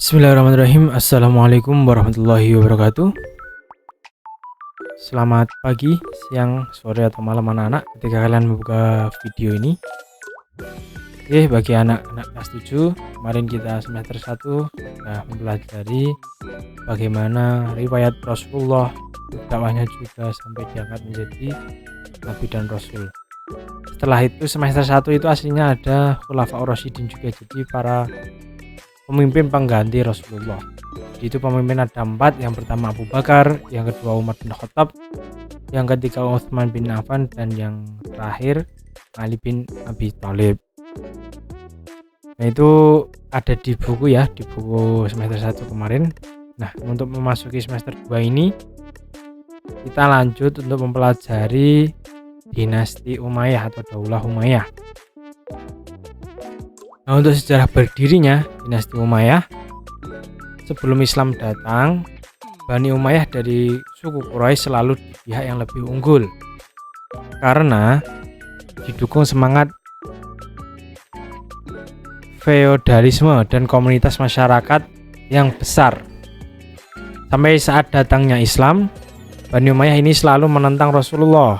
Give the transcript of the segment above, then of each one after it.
Bismillahirrahmanirrahim. Assalamualaikum warahmatullahi wabarakatuh. Selamat pagi, siang, sore, atau malam anak-anak ketika kalian membuka video ini. Oke, bagi anak-anak kelas 7, kemarin kita semester 1 sudah mempelajari bagaimana riwayat Rasulullah, dakwahnya juga sampai diangkat menjadi Nabi dan Rasul. Setelah itu semester 1 itu aslinya ada Khulafaur Rasyidin juga, jadi para pemimpin pengganti Rasulullah. Itu pemimpin ada 4, yang pertama Abu Bakar, yang kedua Umar bin Khattab, yang ketiga Utsman bin Affan, dan yang terakhir Ali bin Abi Thalib. Nah, itu ada di buku ya, di buku semester 1 kemarin. Nah, untuk memasuki semester 2 ini kita lanjut untuk mempelajari dinasti Umayyah atau Daulah Umayyah. Nah, untuk sejarah berdirinya dinasti Umayyah, sebelum Islam datang, Bani Umayyah dari suku Quraisy selalu di pihak yang lebih unggul karena didukung semangat feodalisme dan komunitas masyarakat yang besar. Sampai saat datangnya Islam, Bani Umayyah ini selalu menentang Rasulullah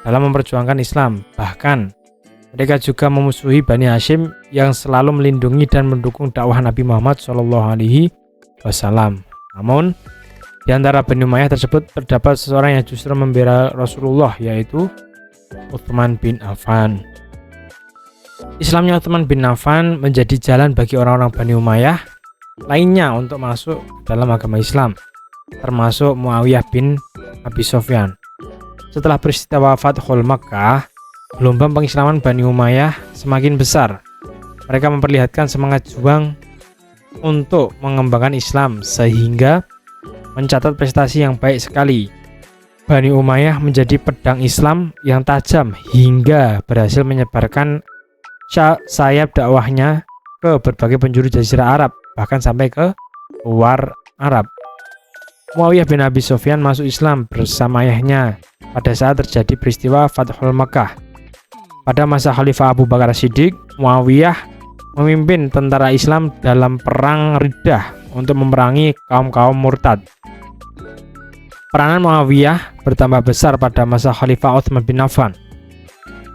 dalam memperjuangkan Islam. Bahkan mereka juga memusuhi Bani Hashim yang selalu melindungi dan mendukung dakwah Nabi Muhammad SAW. Namun, di antara Bani Umayyah tersebut terdapat seseorang yang justru membela Rasulullah, yaitu Utsman bin Affan. Islamnya Utsman bin Affan menjadi jalan bagi orang-orang Bani Umayyah lainnya untuk masuk dalam agama Islam, termasuk Muawiyah bin Abi Sufyan. Setelah peristiwa Fathul Makkah, gelombang pengislaman Bani Umayyah semakin besar. Mereka memperlihatkan semangat juang untuk mengembangkan Islam sehingga mencatat prestasi yang baik sekali. Bani Umayyah menjadi pedang Islam yang tajam hingga berhasil menyebarkan sayap dakwahnya ke berbagai penjuru jazirah Arab, bahkan sampai ke luar Arab. Muawiyah bin Abi Sufyan masuk Islam bersama ayahnya pada saat terjadi peristiwa Fathul Makkah. Pada masa Khalifah Abu Bakar Siddiq, Muawiyah memimpin tentara Islam dalam perang Riddah untuk memerangi kaum-kaum murtad. Peranan Muawiyah bertambah besar pada masa Khalifah Utsman bin Affan.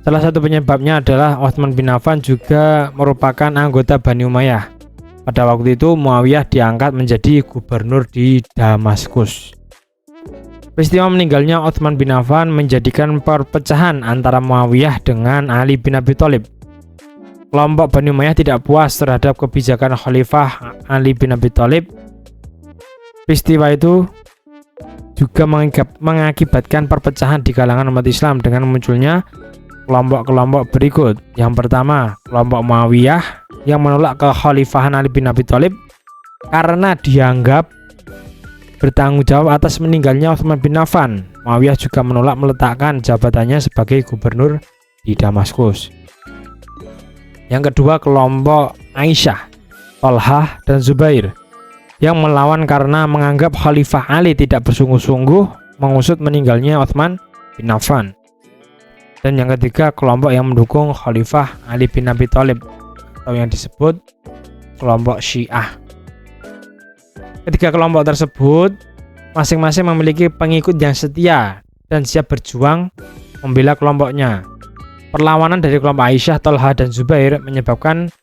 Salah satu penyebabnya adalah Utsman bin Affan juga merupakan anggota Bani Umayyah. Pada waktu itu Muawiyah diangkat menjadi gubernur di Damaskus. Peristiwa meninggalnya Utsman bin Affan menjadikan perpecahan antara Muawiyah dengan Ali bin Abi Thalib. Kelompok Bani Umayyah tidak puas terhadap kebijakan Khalifah Ali bin Abi Thalib. Peristiwa itu juga mengakibatkan perpecahan di kalangan umat Islam dengan munculnya kelompok-kelompok berikut. Yang pertama, kelompok Muawiyah yang menolak kekhalifahan Ali bin Abi Thalib karena dianggap bertanggung jawab atas meninggalnya Utsman bin Affan. Muawiyah juga menolak meletakkan jabatannya sebagai gubernur di Damaskus. Yang kedua, kelompok Aisyah, Thalhah, dan Zubair yang melawan karena menganggap Khalifah Ali tidak bersungguh-sungguh mengusut meninggalnya Utsman bin Affan. Dan yang ketiga, kelompok yang mendukung Khalifah Ali bin Abi Thalib atau yang disebut kelompok Syiah. Ketiga kelompok tersebut masing-masing memiliki pengikut yang setia dan siap berjuang membela kelompoknya. Perlawanan dari kelompok Aisyah, Thalhah, dan Zubair menyebabkan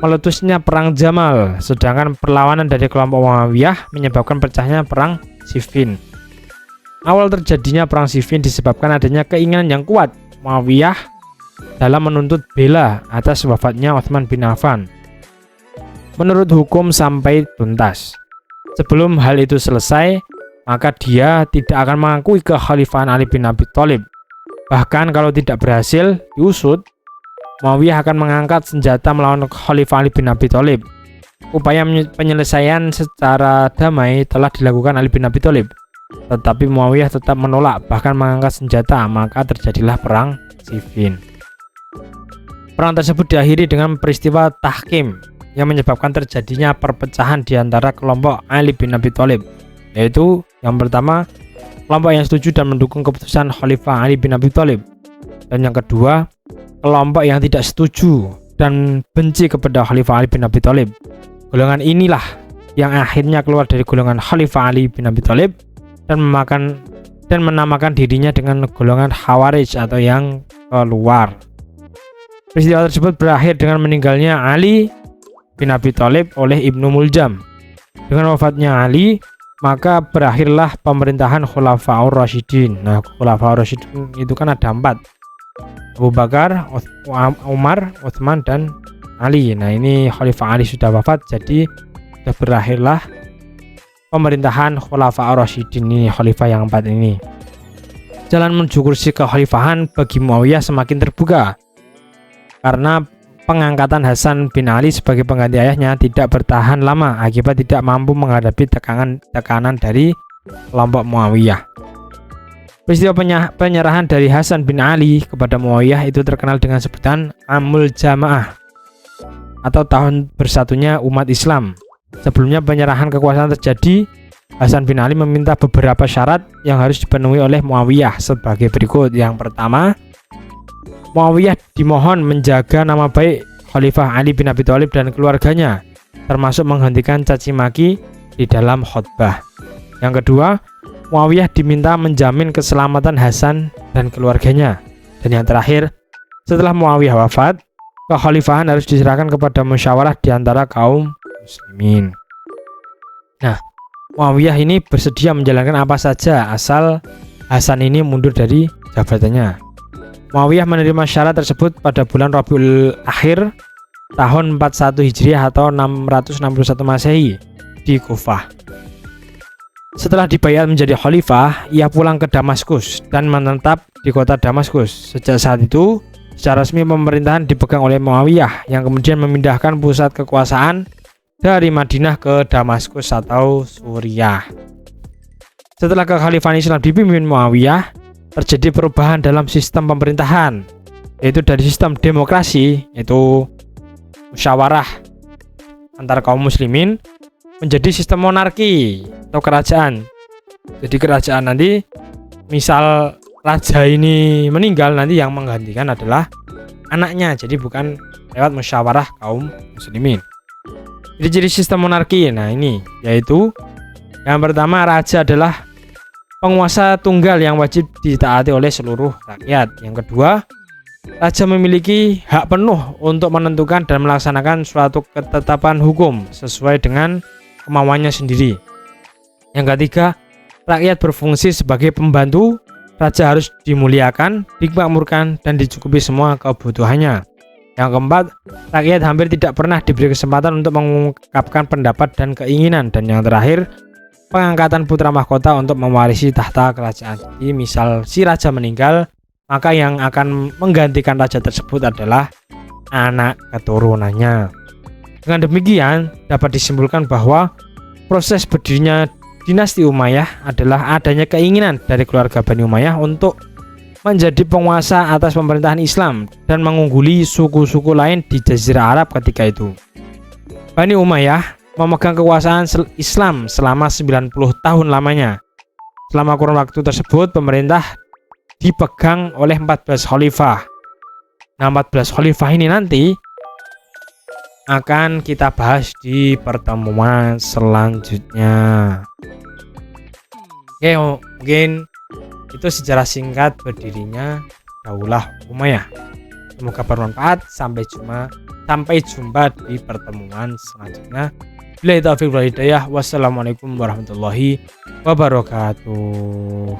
meletusnya perang Jamal, sedangkan perlawanan dari kelompok Muawiyah menyebabkan pecahnya perang Siffin. Awal terjadinya perang Siffin disebabkan adanya keinginan yang kuat Muawiyah dalam menuntut bela atas wafatnya Utsman bin Affan menurut hukum sampai tuntas. Sebelum hal itu selesai, maka dia tidak akan mengakui kekhalifahan Ali bin Abi Thalib. Bahkan kalau tidak berhasil diusut, Muawiyah akan mengangkat senjata melawan Khalifah Ali bin Abi Thalib. Upaya penyelesaian secara damai telah dilakukan Ali bin Abi Thalib, tetapi Muawiyah tetap menolak, bahkan mengangkat senjata, maka terjadilah perang Siffin. Perang tersebut diakhiri dengan peristiwa Tahkim yang menyebabkan terjadinya perpecahan di antara kelompok Ali bin Abi Thalib, yaitu yang pertama, kelompok yang setuju dan mendukung keputusan Khalifah Ali bin Abi Thalib, dan yang kedua, kelompok yang tidak setuju dan benci kepada Khalifah Ali bin Abi Thalib. Golongan inilah yang akhirnya keluar dari golongan Khalifah Ali bin Abi Thalib dan menamakan dirinya dengan golongan Khawarij atau yang keluar. Peristiwa tersebut berakhir dengan meninggalnya Ali bin Abi Thalib oleh Ibnu Muljam. Dengan wafatnya Ali, maka berakhirlah pemerintahan Khulafaur Rasyidin. Nah, Khulafaur Rasyidin itu kan ada 4. Abu Bakar, Umar, Utsman, dan Ali. Nah, ini Khalifah Ali sudah wafat, jadi sudah berakhirlah pemerintahan Khulafaur Rasyidin ini, Khalifah yang 4 ini. Jalan menuju kursi kekhalifahan bagi Muawiyah semakin terbuka karena pengangkatan Hasan bin Ali sebagai pengganti ayahnya tidak bertahan lama akibat tidak mampu menghadapi tekanan dari kelompok Muawiyah. Peristiwa penyerahan dari Hasan bin Ali kepada Muawiyah itu terkenal dengan sebutan Amul Jamaah atau tahun bersatunya umat Islam. Sebelumnya penyerahan kekuasaan terjadi, Hasan bin Ali meminta beberapa syarat yang harus dipenuhi oleh Muawiyah sebagai berikut. Yang pertama, Muawiyah dimohon menjaga nama baik Khalifah Ali bin Abi Thalib dan keluarganya, termasuk menghentikan caci maki di dalam khutbah. Yang kedua, Muawiyah diminta menjamin keselamatan Hasan dan keluarganya. Dan yang terakhir, setelah Muawiyah wafat, kekhalifahan harus diserahkan kepada musyawarah di antara kaum muslimin. Nah, Muawiyah ini bersedia menjalankan apa saja asal Hasan ini mundur dari jabatannya. Muawiyah menerima syarat tersebut pada bulan Rabiul Akhir tahun 41 Hijriah atau 661 Masehi di Kufah. Setelah dibayar menjadi khalifah, ia pulang ke Damaskus dan menetap di kota Damaskus. Sejak saat itu, secara resmi pemerintahan dipegang oleh Muawiyah yang kemudian memindahkan pusat kekuasaan dari Madinah ke Damaskus atau Suriah. Setelah kekhalifahan Islam dipimpin Muawiyah, terjadi perubahan dalam sistem pemerintahan, yaitu dari sistem demokrasi, yaitu musyawarah antar kaum muslimin, menjadi sistem monarki atau kerajaan. Jadi kerajaan nanti misal raja ini meninggal, nanti yang menggantikan adalah anaknya, jadi bukan lewat musyawarah kaum muslimin. Ciri-ciri sistem monarki, nah ini yaitu yang pertama, raja adalah penguasa tunggal yang wajib ditaati oleh seluruh rakyat. Yang kedua, raja memiliki hak penuh untuk menentukan dan melaksanakan suatu ketetapan hukum sesuai dengan kemauannya sendiri. Yang ketiga, rakyat berfungsi sebagai pembantu. Raja harus dimuliakan, dimakmurkan, dan dicukupi semua kebutuhannya. Yang keempat, rakyat hampir tidak pernah diberi kesempatan untuk mengungkapkan pendapat dan keinginan. Dan yang terakhir, pengangkatan putra mahkota untuk mewarisi tahta kerajaan. Jadi misal si raja meninggal, maka yang akan menggantikan raja tersebut adalah anak keturunannya. Dengan demikian, dapat disimpulkan bahwa proses berdirinya dinasti Umayyah adalah adanya keinginan dari keluarga Bani Umayyah untuk menjadi penguasa atas pemerintahan Islam dan mengungguli suku-suku lain di Jazirah Arab ketika itu. Bani Umayyah memegang kekuasaan Islam selama 90 tahun lamanya. Selama kurun waktu tersebut, pemerintah dipegang oleh 14 khalifah. Nah, 14 khalifah ini nanti akan kita bahas di pertemuan selanjutnya. Oke, mungkin itu sejarah singkat berdirinya Daulah Umayyah. Semoga bermanfaat. Sampai jumpa di pertemuan selanjutnya. Billahi taufiq wal hidayah. Wassalamualaikum warahmatullahi wabarakatuh.